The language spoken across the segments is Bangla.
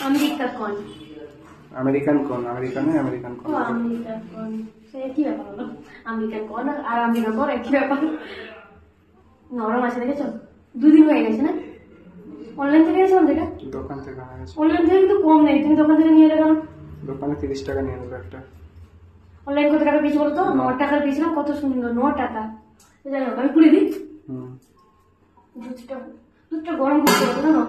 আমেরিকা কোন আমেরিকান কোন আমেরিকান আমেরিকান কোন আমেরিকা কোন সে কি ব্যাপার হলো আমেরিকান কোন আর আমেরিকা কোন কি ব্যাপার নরম আছে দেখেছো 2 দিন হয়ে গেছে না অনলাইন থেকে এসে থেকে দোকান থেকে আনা গেছে অনলাইন থেকে কিন্তু কম নেই তুমি দোকান থেকে নিয়ে এলে কেন দোকানে 30 টাকা নিয়ে নেবে একটা অনলাইন কত টাকা দিয়েছি বলতো 9 টাকার দিয়েছিলাম কত সুন্দর 9 টাকা যাই হোক আমি খুলে দিই দুধটা গরম করতে হবে না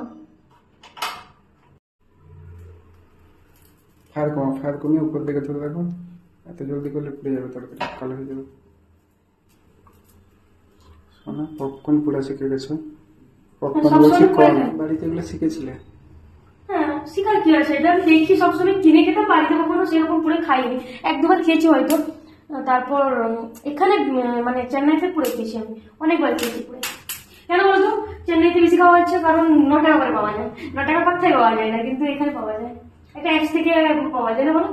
ফায়ার কমিয়ে উপর দিকে ধরে রাখো এত জলদি করলে পুড়ে যাবে তরকারি কালো হয়ে যাবে শোনা পপকর্ন পুরা শিখে গেছো পপকর্ন বলছি কম বাড়িতে এগুলো শিখেছিলে হ্যাঁ শিখার কি আছে এটা আমি দেখি সবসময় কিনে খেতে বাড়িতে কখনো সেরকম পুরে খাইনি 1-2 বার খেয়েছি হয়তো তারপর এখানে মানে চেন্নাইতে পুরে খেয়েছি আমি অনেকবার খেয়েছি পুরে কেন বলতো চেন্নাইতে বেশি খাওয়া হচ্ছে কারণ 9 টাকা করে পাওয়া যায় 9 টাকা কোথায় পাওয়া যায় না কিন্তু এখানে পাওয়া যায় একটা অ্যাপস থেকে পাওয়া যায় না বলো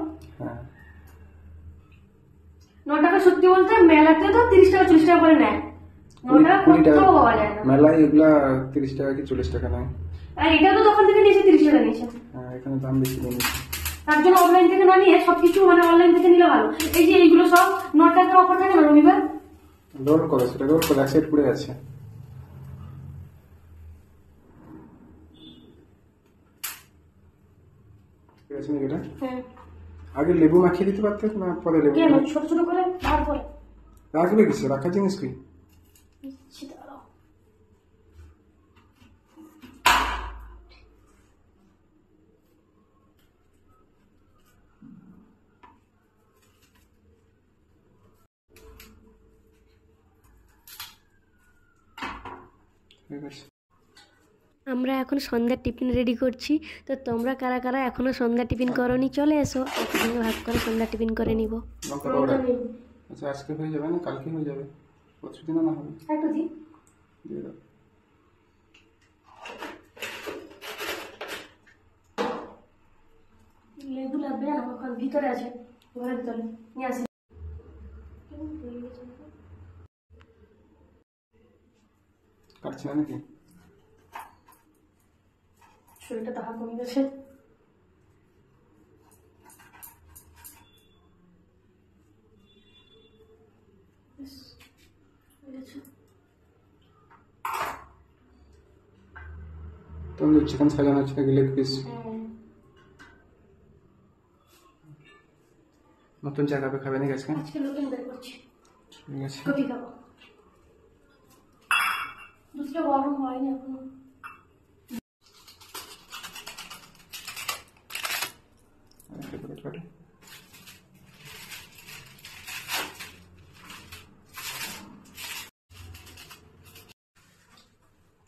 9 টাকা সত্যি বলতে মেলাতে তো 30 টাকা 40 টাকা করে নেয় 9 টাকা কোথাও পাওয়া যায় না মেলায় এগুলা 30 টাকা কি 40 টাকা নেয় আর এটা তো দোকান থেকে নিয়েছে 30 টাকা নিয়েছে এখানে দাম বেশি নিয়েছে তার জন্য অনলাইন থেকে না নিয়ে সবকিছু মানে অনলাইন থেকে নিলে ভালো এই যে এইগুলো সব 9 টাকার অফার থাকে না রবিবার রোল করে সেটা রোল করে সেট পুড়ে আছে ঠিক আছে এটা আগে লেবু মাখিয়ে দিতে পারতে না পরে লেবু কেন ছোট ছোট করে তারপরে রাখবে কিছু রাখার জিনিস কি ঠিক আছে আমরা এখন সন্ধ্যার টিফিন রেডি করছি তো তোমরা কারা কারা এখনো সন্ধ্যা টিফিন করোনি চলে এসো একসঙ্গে ভাগ করে সন্ধ্যা টিফিন করে নিব আচ্ছা আজকে হয়ে যাবে না কালকে হয়ে যাবে প্রতিদিন না হবে একটু দিই দিয়ে দাও লেবু লাগবে না আমার ভিতরে আছে ঘরের ভিতরে নিয়ে আসি কাটছে না নাকি শরীরটা তাহা কমে গেছে তন্দুর চিকেন সাজানো আছে লেগ পিস নতুন চা কাপে খাবে নাকি আজকে আজকে নতুন বের করছি ঠিক আছে কফি খাবো দুধটা গরম হয়নি এখনো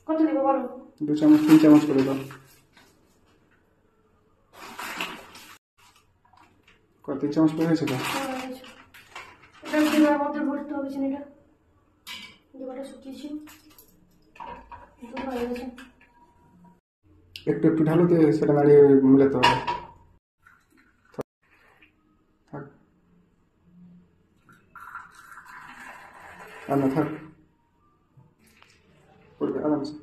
কত দেবো বলো 2 চামচ 3 চামচ করে দাও কত 3 চামচ করে হয়েছে তো এটা ডিবার মধ্যে ভরতে হবে চিনিটা ডিবাটা শুকিয়েছি একটু একটু ঢালু দিয়ে সেটা নাড়িয়ে মিলাতে হবে থাক আর না থাক পড়বে আরামসে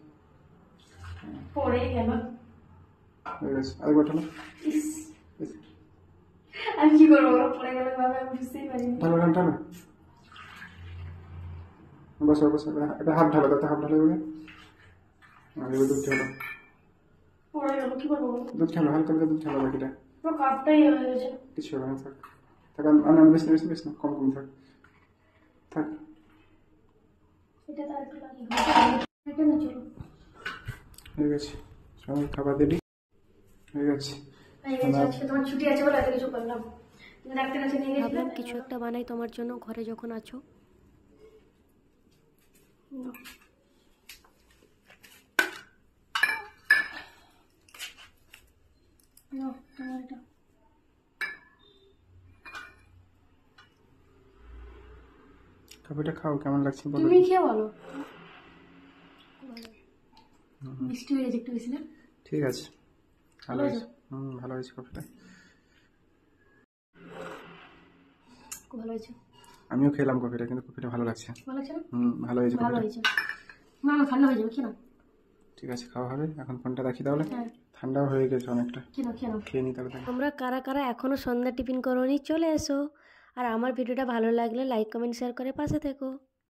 পড়ে গেল হয়ে গেছে আরেকবার ঢালো আমি কি করবো পড়ে গেল ভাবে আমি বুঝতেই পারিনি ঢালো ঢালো ঢালো বসো বসো এটা হাত ঢালো তাতে হাত ঢালো এবার এবার দুধ ঢালো পড়ে গেল কি করবো দুধ ঢালো হালকা করে দুধ ঢালো বাকিটা পুরো কাপটাই হয়ে গেছে কিছু হবে না থাক থাক আমি বেশি না বেশি না কম কম থাক থাক এটা তার একটু লাগিয়ে এটা না চলো হয়ে গেছে সবাই খাবার দিলি হয়ে গেছে আজকে তোমার ছুটি আছে বলে এত কিছু করলাম তুমি ডাক্তার কাছে নিয়ে গেছিলে ভাবলাম কিছু একটা বানাই তোমার জন্য ঘরে যখন আছো কফিটা খাও কেমন লাগছে বলো তুমি খেয়ে বলো মিষ্টি হয়ে গেছে একটু বেশি না ঠিক আছে ভালো হয়েছে ভালো হয়েছে কফিটা ভালো হয়েছে আমিও খেলাম কফিটা কিন্তু কফিটা ভালো লাগছে ভালো লাগছে না ভালো হয়েছে ভালো হয়েছে মা ঠান্ডা হয়ে যাবে কি না ঠিক আছে খাওয়া হবে এখন ফোনটা রাখি তাহলে ঠান্ডা হয়ে গেছে অনেকটা, কেন খেয়ে নি তাড়াতাড়ি। তোমরা কারা কারা এখনও সন্ধ্যা টিফিন করোনি চলে এসো। আর আমার ভিডিওটা ভালো লাগলে লাইক কমেন্ট শেয়ার করে পাশে থেকো।